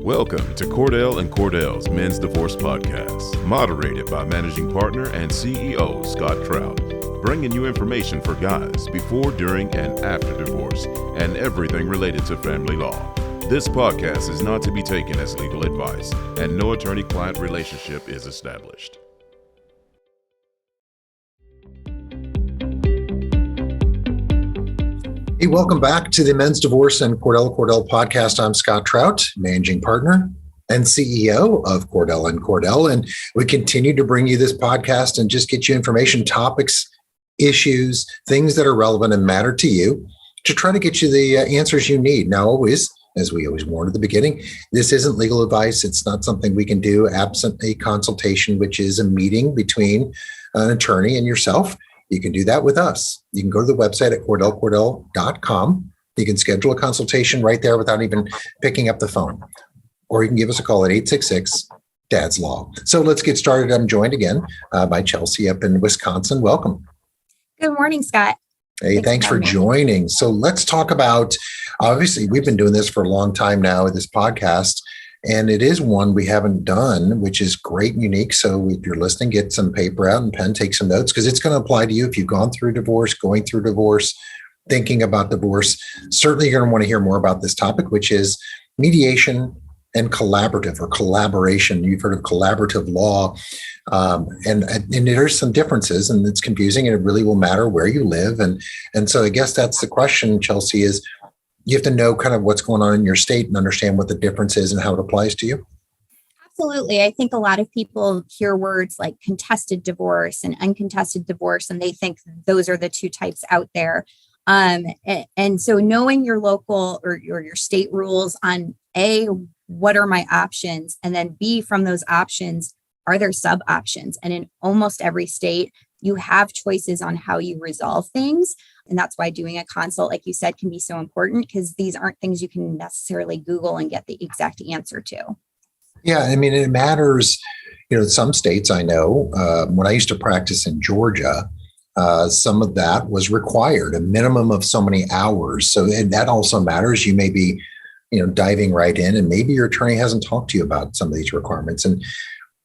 Welcome to Cordell and Cordell's Men's Divorce Podcast, moderated by Managing Partner and CEO Scott Trout, bringing you information for guys before, during, and after divorce, and everything related to family law. This podcast is not to be taken as legal advice, and no attorney-client relationship is established. Hey, welcome back to the Men's Divorce and Cordell Cordell podcast. I'm Scott Trout, Managing Partner and CEO of Cordell and Cordell. And we continue to bring you this podcast and just get you information, topics, issues, things that are relevant and matter to you to try to get you the answers you need. Now, always, as we always warn at the beginning, this isn't legal advice. It's not something we can do absent a consultation, which is a meeting between an attorney and yourself. You can do that with us. You can go to the website at cordellcordell.com. You can schedule a consultation right there without even picking up the phone. Or you can give us a call at 866-DADS-LAW. So let's get started. I'm joined again by Chelsea up in Wisconsin. Welcome. Good morning, Scott. Hey, thanks for joining. So let's talk about, obviously, we've been doing this for a long time now with this podcast. And it is one we haven't done, which is great and unique. So if you're listening, get some paper out and pen, take some notes, because it's going to apply to you if you've gone through divorce, going through divorce, thinking about divorce. Certainly you're going to want to hear more about this topic, which is mediation and collaborative or collaboration. You've heard of collaborative law. And there's some differences, and it's confusing, and it really will matter where you live. And so I guess that's the question, Chelsea, is you have to know kind of what's going on in your state and understand what the difference is and how it applies to you. Absolutely. I think a lot of people hear words like contested divorce and uncontested divorce, and they think those are the two types out there. And so knowing your local or your state rules on A, what are my options? And then B, from those options, are there sub options? And in almost every state, you have choices on how you resolve things. And that's why doing a consult, like you said, can be so important, because these aren't things you can necessarily Google and get the exact answer to. Yeah, I mean, it matters. You know, some states I know, when I used to practice in Georgia, some of that was required, a minimum of so many hours. So and that also matters. You may be, diving right in, and maybe your attorney hasn't talked to you about some of these requirements. And,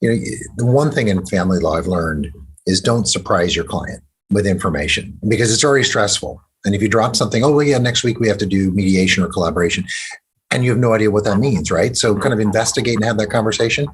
the one thing in family law I've learned is don't surprise your client with information, because it's already stressful. And if you drop something, next week we have to do mediation or collaboration, and you have no idea what that means, right? So kind of investigate and have that conversation.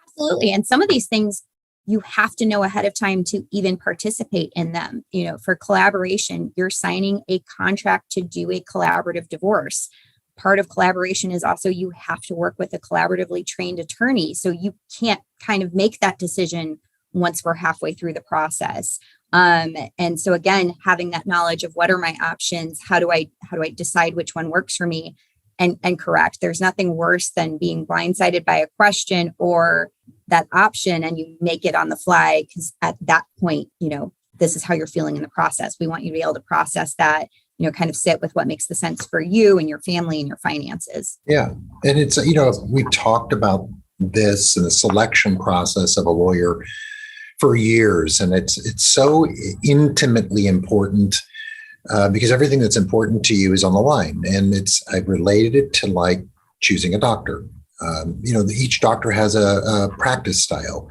Absolutely. And some of these things you have to know ahead of time to even participate in them. For collaboration, you're signing a contract to do a collaborative divorce. Part of collaboration is also you have to work with a collaboratively trained attorney. So you can't kind of make that decision once we're halfway through the process. And so again, having that knowledge of what are my options, how do I decide which one works for me, and correct. There's nothing worse than being blindsided by a question or that option and you make it on the fly, because at that point, this is how you're feeling in the process. We want you to be able to process that, kind of sit with what makes the sense for you and your family and your finances. Yeah. And it's, we've talked about this and the selection process of a lawyer for years. And it's so intimately important because everything that's important to you is on the line. And I've related it to like choosing a doctor. Each doctor has a practice style.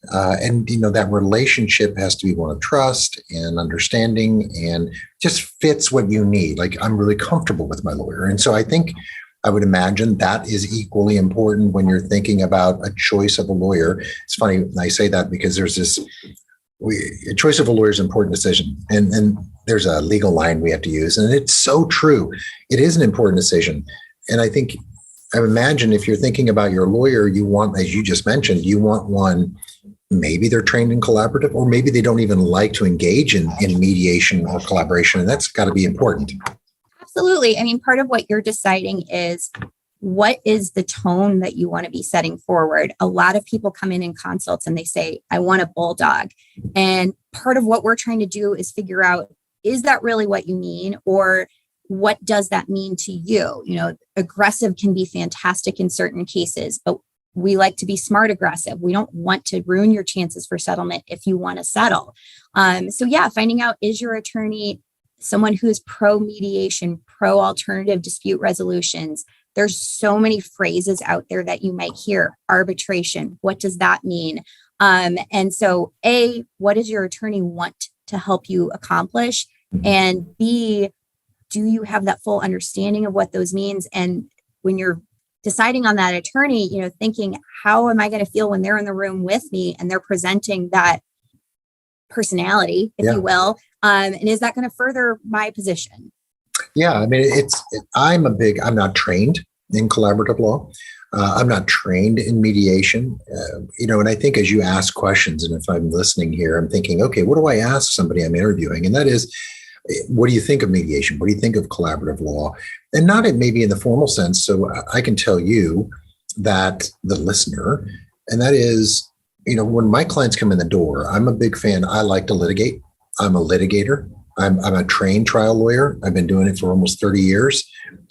And that relationship has to be one of trust and understanding and just fits what you need. Like, I'm really comfortable with my lawyer. And so I would imagine that is equally important when you're thinking about a choice of a lawyer. It's funny, I say that because there's a choice of a lawyer is an important decision. And there's a legal line we have to use. And it's so true. It is an important decision. And I imagine if you're thinking about your lawyer, you want, as you just mentioned, you want one, maybe they're trained in collaborative, or maybe they don't even like to engage in mediation or collaboration. And that's got to be important. Absolutely. I mean, part of what you're deciding is what is the tone that you want to be setting forward. A lot of people come in consults and they say, I want a bulldog. And part of what we're trying to do is figure out, is that really what you mean? Or what does that mean to you? Aggressive can be fantastic in certain cases, but we like to be smart aggressive. We don't want to ruin your chances for settlement if you want to settle. Finding out, is your attorney someone who's pro mediation, pro alternative dispute resolutions? There's so many phrases out there that you might hear. Arbitration, what does that mean? And so A, what does your attorney want to help you accomplish? And B, do you have that full understanding of what those means? And when you're deciding on that attorney, thinking, how am I going to feel when they're in the room with me and they're presenting that personality, if you will? And is that going to further my position? Yeah, I mean, I'm not trained in collaborative law. I'm not trained in mediation, and I think as you ask questions, and if I'm listening here, I'm thinking, okay, what do I ask somebody I'm interviewing? And that is, what do you think of mediation? What do you think of collaborative law? And not maybe in the formal sense. So I can tell you that the listener, and that is, when my clients come in the door, I'm a big fan. I like to litigate. I'm a litigator. I'm a trained trial lawyer. I've been doing it for almost 30 years.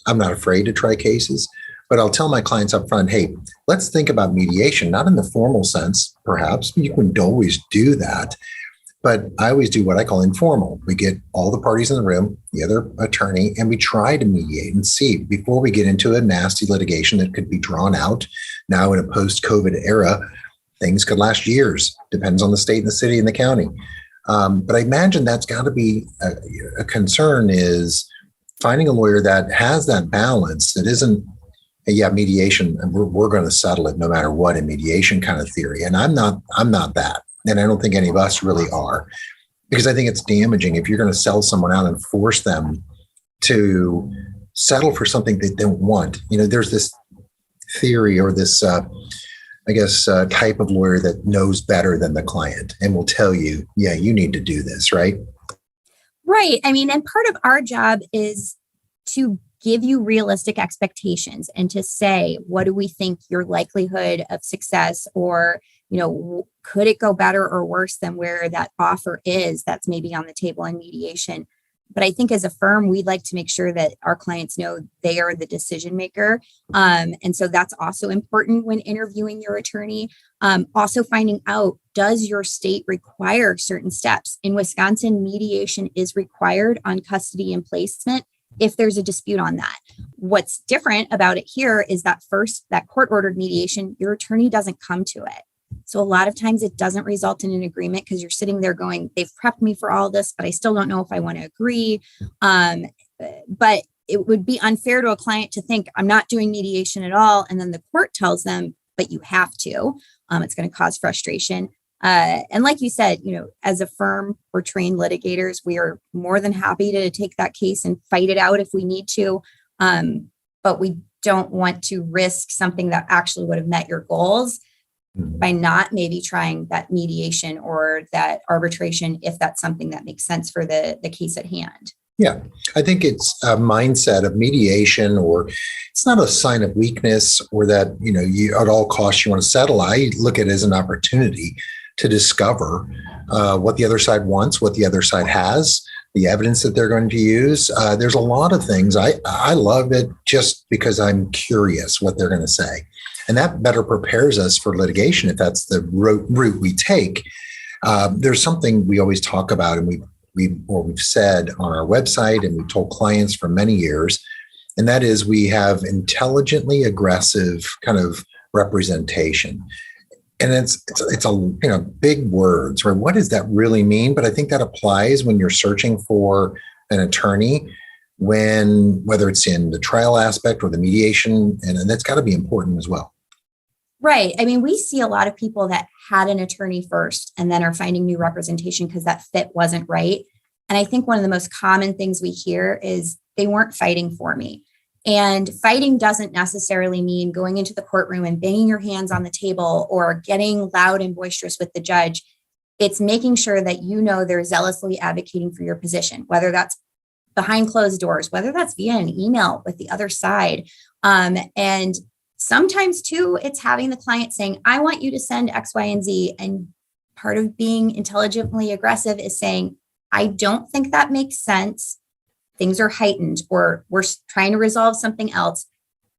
I'm not afraid to try cases, but I'll tell my clients up front, hey, let's think about mediation, not in the formal sense, perhaps. You can always do that. But I always do what I call informal. We get all the parties in the room, the other attorney, and we try to mediate and see before we get into a nasty litigation that could be drawn out. Now in a post-COVID era, things could last years. Depends on the state and the city and the county. But I imagine that's got to be a concern, is finding a lawyer that has that balance, that isn't, mediation, and we're going to settle it no matter what in mediation kind of theory. And I'm not that. And I don't think any of us really are, because I think it's damaging if you're going to sell someone out and force them to settle for something they don't want. There's this theory or this, type of lawyer that knows better than the client and will tell you, yeah, you need to do this, right? Right. I mean, and part of our job is to give you realistic expectations and to say, what do we think your likelihood of success, or, could it go better or worse than where that offer is that's maybe on the table in mediation? But I think as a firm, we'd like to make sure that our clients know they are the decision maker. And so that's also important when interviewing your attorney. Also finding out, does your state require certain steps? In Wisconsin, mediation is required on custody and placement if there's a dispute on that. What's different about it here is that that court-ordered mediation, your attorney doesn't come to it. So a lot of times it doesn't result in an agreement because you're sitting there going, they've prepped me for all this, but I still don't know if I want to agree. But it would be unfair to a client to think, I'm not doing mediation at all. And then the court tells them, but you have to. It's going to cause frustration. And like you said, as a firm, we're trained litigators. We are more than happy to take that case and fight it out if we need to. But we don't want to risk something that actually would have met your goals by not maybe trying that mediation or that arbitration, if that's something that makes sense for the case at hand. Yeah, I think it's a mindset of mediation, or it's not a sign of weakness or that, you at all costs you want to settle. I look at it as an opportunity to discover what the other side wants, what the other side has, the evidence that they're going to use. There's a lot of things. I love it just because I'm curious what they're going to say. And that better prepares us for litigation if that's the route we take. There's something we always talk about, and we've said on our website, and we've told clients for many years, and that is we have intelligently aggressive kind of representation. And it's a big words, right? What does that really mean? But I think that applies when you're searching for an attorney, whether it's in the trial aspect or the mediation, and that's got to be important as well. Right. I mean, we see a lot of people that had an attorney first and then are finding new representation because that fit wasn't right. And I think one of the most common things we hear is they weren't fighting for me. And fighting doesn't necessarily mean going into the courtroom and banging your hands on the table or getting loud and boisterous with the judge. It's making sure that they're zealously advocating for your position, whether that's behind closed doors, whether that's via an email with the other side. And sometimes too, it's having the client saying, I want you to send X, Y, and Z. And part of being intelligently aggressive is saying, I don't think that makes sense. Things are heightened, or we're trying to resolve something else.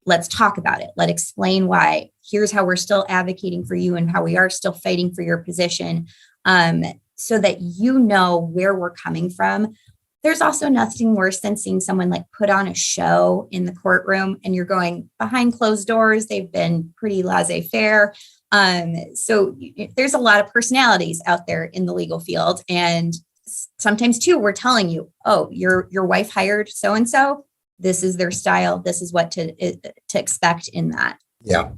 Let's talk about it. Let's explain why. Here's how we're still advocating for you and how we are still fighting for your position, so that where we're coming from. There's also nothing worse than seeing someone like put on a show in the courtroom and you're going behind closed doors. They've been pretty laissez-faire. There's a lot of personalities out there in the legal field. And sometimes too, we're telling you, oh, your wife hired so-and-so. This is their style. This is what to expect in that. Yeah.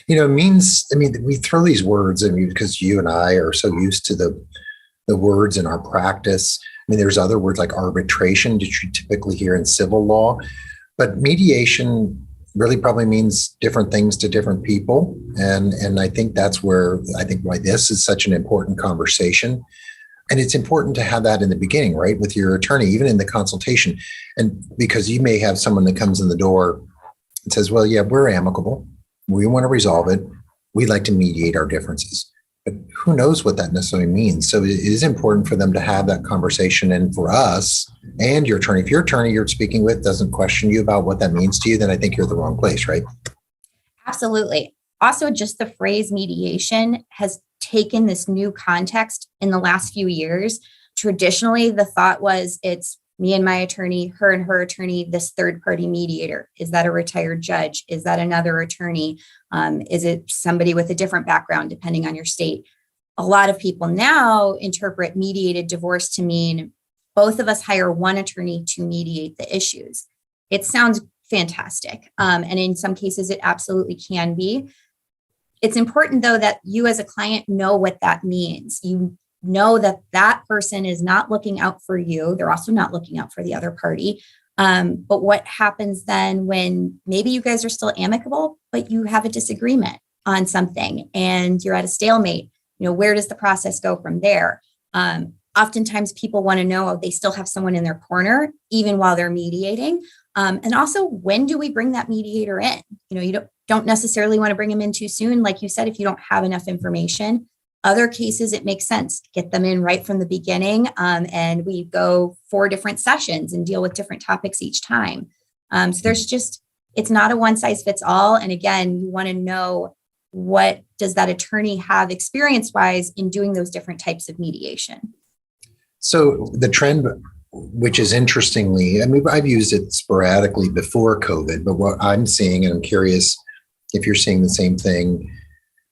It means, we throw these words, because you and I are so used to the words in our practice. There's other words like arbitration that you typically hear in civil law, but mediation really probably means different things to different people. And I think that's why this is such an important conversation. And it's important to have that in the beginning, right? With your attorney, even in the consultation. And because you may have someone that comes in the door and says, well, yeah, we're amicable. We want to resolve it. We'd like to mediate our differences. But who knows what that necessarily means? So it is important for them to have that conversation. And for us and your attorney, if your attorney you're speaking with doesn't question you about what that means to you, then I think you're at the wrong place, right? Absolutely. Also, just the phrase mediation has taken this new context in the last few years. Traditionally, the thought was it's me and my attorney, her and her attorney, this third party mediator. Is that a retired judge? Is that another attorney? Is it somebody with a different background, depending on your state? A lot of people now interpret mediated divorce to mean both of us hire one attorney to mediate the issues. It sounds fantastic. And in some cases, it absolutely can be. It's important, though, that you as a client know what that means. You know that that person is not looking out for you. They're also not looking out for the other party. But what happens then when maybe you guys are still amicable, but you have a disagreement on something and you're at a stalemate? Where does the process go from there? Oftentimes people want to know they still have someone in their corner, even while they're mediating. And also, when do we bring that mediator in? You don't necessarily want to bring them in too soon. Like you said, if you don't have enough information. Other cases, it makes sense to get them in right from the beginning. And we go 4 different sessions and deal with different topics each time. So it's not a one size fits all. And again, you want to know, what does that attorney have experience-wise in doing those different types of mediation? So the trend, which is interestingly, I've used it sporadically before COVID, but what I'm seeing, and I'm curious if you're seeing the same thing,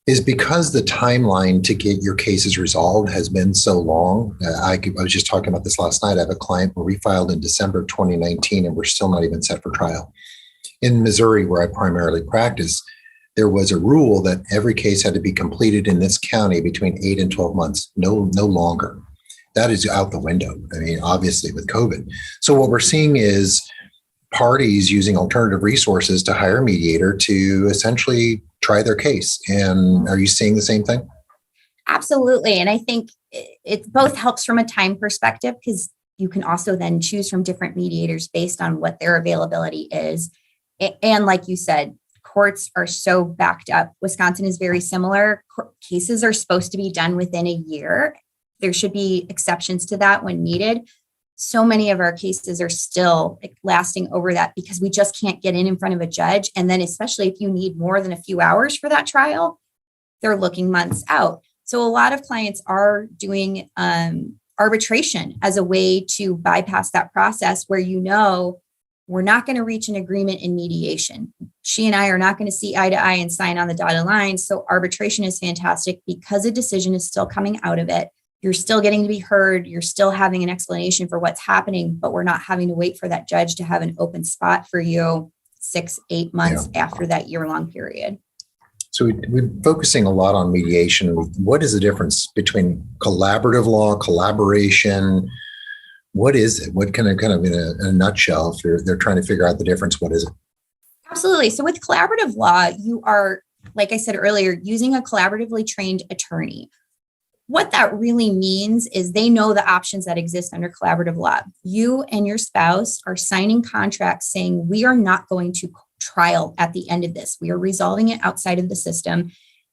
is because the timeline to get your cases resolved has been so long. I was just talking about this last night. I have a client where we filed in December of 2019 and we're still not even set for trial. In Missouri, where I primarily practice, there was a rule that every case had to be completed in this county between 8 and 12 months, no longer. That is out the window. Obviously with COVID. So what we're seeing is parties using alternative resources to hire a mediator to essentially try their case. And are you seeing the same thing? Absolutely. And I think it both helps from a time perspective, because you can also then choose from different mediators based on what their availability is. And like you said, courts are so backed up. Wisconsin is very similar. Cases are supposed to be done within a year. There should be exceptions to that when needed. So many of our cases are still lasting over that because we just can't get in front of a judge. And then especially if you need more than a few hours for that trial, they're looking months out. So a lot of clients are doing arbitration as a way to bypass that process where we're not going to reach an agreement in mediation. She and I are not going to see eye to eye and sign on the dotted line. So arbitration is fantastic because a decision is still coming out of it. You're still getting to be heard. You're still having an explanation for what's happening, but we're not having to wait for that judge to have an open spot for you 6-8 months after that year-long period. So we're focusing a lot on mediation. What is the difference between collaborative law, collaboration? What is it? What kind of in a nutshell, if they're trying to figure out the difference, what is it? Absolutely. So with collaborative law, you are, like I said earlier, using a collaboratively trained attorney. What that really means is they know the options that exist under collaborative law. You and your spouse are signing contracts saying, we are not going to trial at the end of this. We are resolving it outside of the system.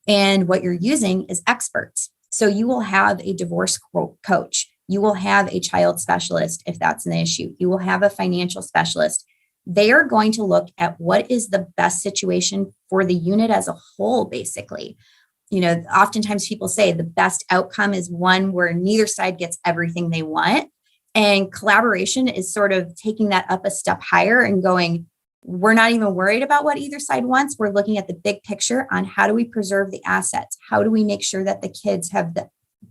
And what you're using is experts. So you will have a divorce coach. You will have a child specialist if that's an issue. You will have a financial specialist. They are going to look at what is the best situation for the unit as a whole, basically. Oftentimes people say the best outcome is one where neither side gets everything they want. And collaboration is sort of taking that up a step higher and going, we're not even worried about what either side wants. We're looking at the big picture on how do we preserve the assets? How do we make sure that the kids have the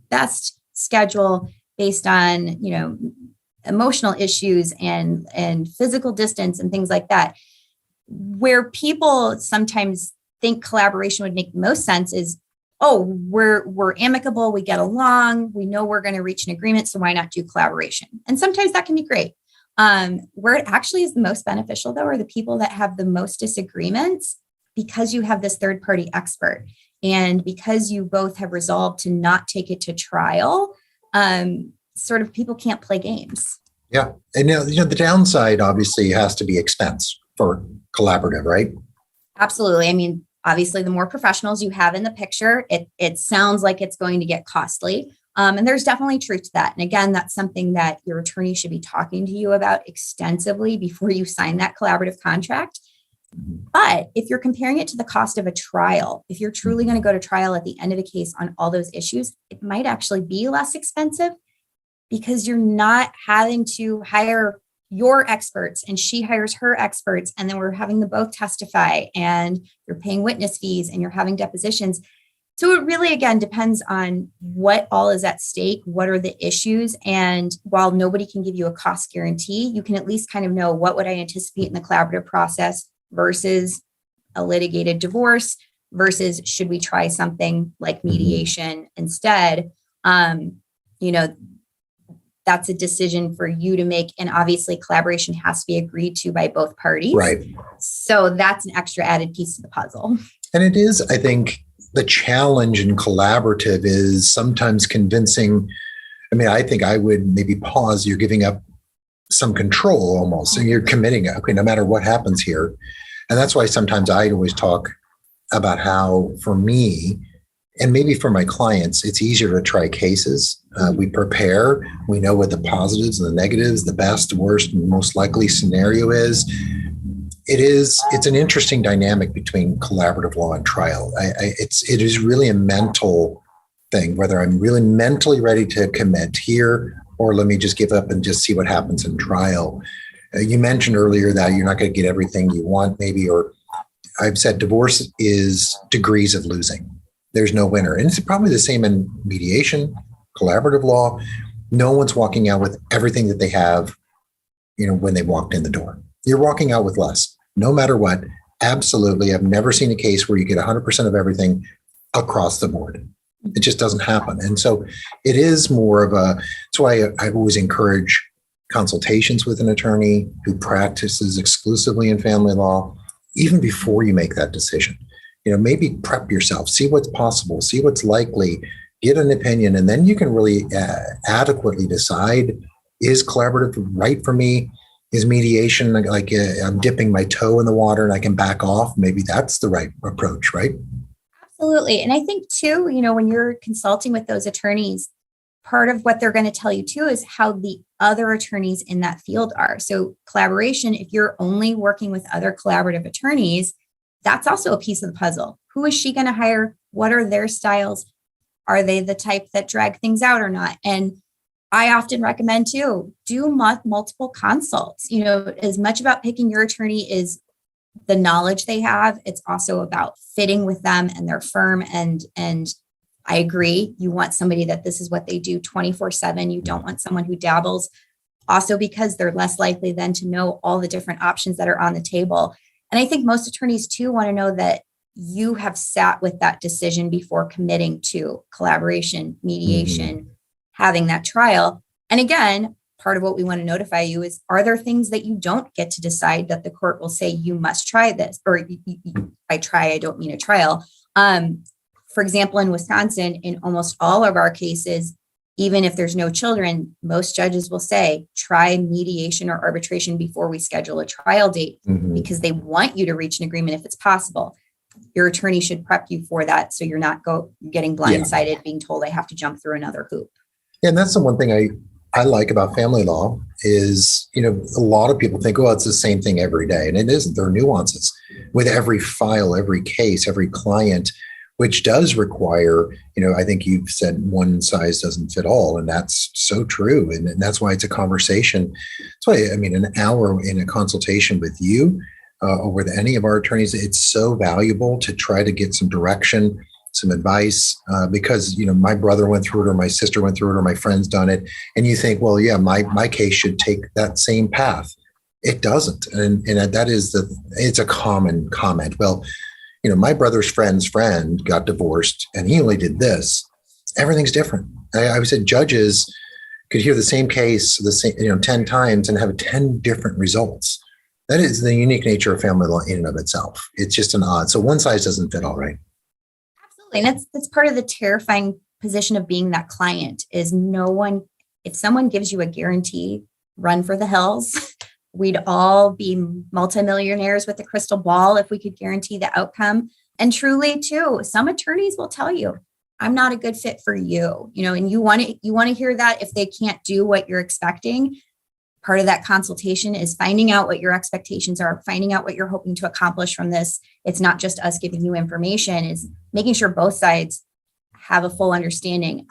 best schedule based on, emotional issues and physical distance and things like that. Where people sometimes think collaboration would make the most sense is, oh, we're amicable, we get along, we know we're going to reach an agreement, so why not do collaboration? And sometimes that can be great. Where it actually is the most beneficial, though, are the people that have the most disagreements, because you have this third party expert and because you both have resolved to not take it to trial. Sort of people can't play games. Yeah. And the downside obviously has to be expense for collaborative, right? Absolutely. I mean, obviously, the more professionals you have in the picture, it sounds like it's going to get costly. And there's definitely truth to that. And again, that's something that your attorney should be talking to you about extensively before you sign that collaborative contract. But if you're comparing it to the cost of a trial, if you're truly going to go to trial at the end of the case on all those issues, it might actually be less expensive because you're not having to hire your experts and she hires her experts. And then we're having them both testify and you're paying witness fees and you're having depositions. So it really, again, depends on what all is at stake. What are the issues? And while nobody can give you a cost guarantee, you can at least kind of know what would I anticipate in the collaborative process versus a litigated divorce versus should we try something like mediation instead? That's a decision for you to make. And obviously collaboration has to be agreed to by both parties. Right. So that's an extra added piece of the puzzle. And it is, I think, the challenge in collaborative is sometimes convincing. I mean, I think I would maybe pause. You're giving up some control almost, and you're committing, okay, no matter what happens here. And that's why sometimes I always talk about how, for me, and maybe for my clients, it's easier to try cases. We prepare, we know what the positives and the negatives, the best, worst, and most likely scenario is. It's an interesting dynamic between collaborative law and trial. It is really a mental thing, whether I'm really mentally ready to commit here, or let me just give up and just see what happens in trial. You mentioned earlier that you're not going to get everything you want, maybe, or I've said divorce is degrees of losing. There's no winner. And it's probably the same in mediation, collaborative law. No one's walking out with everything that they have, when they walked in the door. You're walking out with less, no matter what. Absolutely. I've never seen a case where you get 100% of everything across the board. It just doesn't happen. And so it is more of that's why I always encourage consultations with an attorney who practices exclusively in family law, even before you make that decision. Maybe prep yourself, see what's possible, see what's likely, get an opinion, and then you can really adequately decide, is collaborative right for me? Is mediation like I'm dipping my toe in the water and I can back off? Maybe that's the right approach, right? Absolutely. And I think too, when you're consulting with those attorneys, part of what they're going to tell you too is how the other attorneys in that field are. So collaboration, if you're only working with other collaborative attorneys, that's also a piece of the puzzle. Who is she going to hire? What are their styles? Are they the type that drag things out or not? And I often recommend too, do multiple consults. As much about picking your attorney is the knowledge they have. It's also about fitting with them and their firm. And I agree. You want somebody that this is what they do 24/7. You don't want someone who dabbles. Also because they're less likely then to know all the different options that are on the table. And I think most attorneys too want to know that you have sat with that decision before committing to collaboration, mediation, having that trial. And again, part of what we want to notify you is, are there things that you don't get to decide that the court will say you must try this? Or I don't mean a trial. For example, in Wisconsin, in almost all of our cases, even if there's no children, most judges will say, try mediation or arbitration before we schedule a trial date, because they want you to reach an agreement if it's possible. Your attorney should prep you for that, so you're not getting blindsided, being told I have to jump through another hoop. Yeah, and that's the one thing I like about family law is, a lot of people think, well, it's the same thing every day. And it isn't. There are nuances with every file, every case, every client. which does require, I think you've said one size doesn't fit all, and that's so true. And that's why it's a conversation. That's why, an hour in a consultation with you or with any of our attorneys, it's so valuable to try to get some direction, some advice, because, my brother went through it, or my sister went through it, or my friend's done it. And you think, well, yeah, my case should take that same path. It doesn't. And it's a common comment. Well, my brother's friend's friend got divorced and he only did this. Everything's different. I said judges could hear the same case, 10 times and have 10 different results. That is the unique nature of family law in and of itself. It's just an odd. So one size doesn't fit all, right? Absolutely. And that's part of the terrifying position of being that client is if someone gives you a guarantee, run for the hills. We'd all be multimillionaires with a crystal ball if we could guarantee the outcome. And truly, too, some attorneys will tell you, I'm not a good fit for you, and you want to hear that if they can't do what you're expecting. Part of that consultation is finding out what your expectations are, finding out what you're hoping to accomplish from this. It's not just us giving you information, is making sure both sides have a full understanding.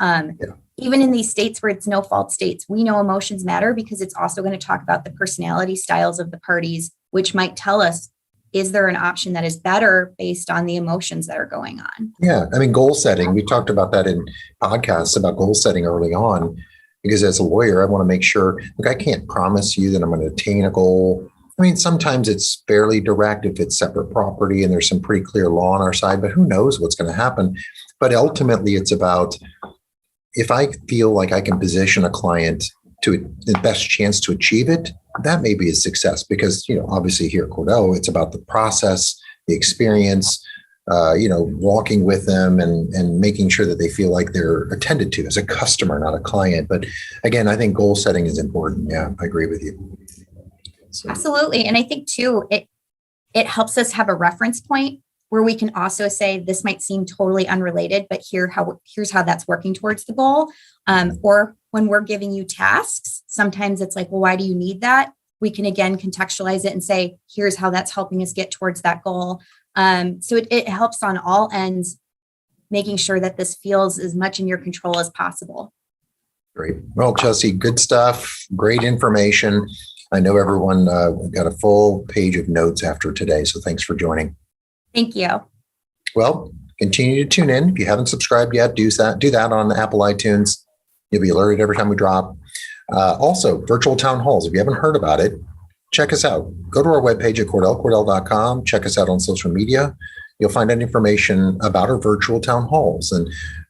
Even in these states where it's no fault states, we know emotions matter because it's also going to talk about the personality styles of the parties, which might tell us, is there an option that is better based on the emotions that are going on? Yeah. Goal setting. We talked about that in podcasts about goal setting early on, because as a lawyer, I want to make sure, I can't promise you that I'm going to attain a goal. Sometimes it's fairly direct if it's separate property and there's some pretty clear law on our side, but who knows what's going to happen. But ultimately, it's about, if I feel like I can position a client to the best chance to achieve it, that may be a success because, obviously here at Cordell, it's about the process, the experience, walking with them and making sure that they feel like they're attended to as a customer, not a client. But again, I think goal setting is important. Yeah, I agree with you. So. Absolutely. And I think too, it helps us have a reference point where we can also say, this might seem totally unrelated, but here's how that's working towards the goal. Or when we're giving you tasks, sometimes it's like, well, why do you need that? We can again contextualize it and say, here's how that's helping us get towards that goal. So it helps on all ends, making sure that this feels as much in your control as possible. Great. Well, Chelsea, good stuff. Great information. I know everyone got a full page of notes after today. So thanks for joining. Thank you. Well, continue to tune in. If you haven't subscribed yet, do that on Apple iTunes. You'll be alerted every time we drop. Also, virtual town halls. If you haven't heard about it, check us out. Go to our webpage at CordellCordell.com. Check us out on social media. You'll find out information about our virtual town halls. And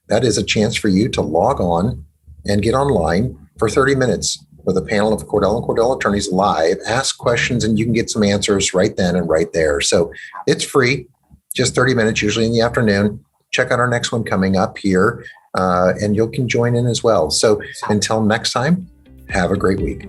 that is a chance for you to log on and get online for 30 minutes with a panel of Cordell and Cordell attorneys live, ask questions, and you can get some answers right then and right there. So it's free, just 30 minutes, usually in the afternoon. Check out our next one coming up here, and you can join in as well. So until next time, have a great week.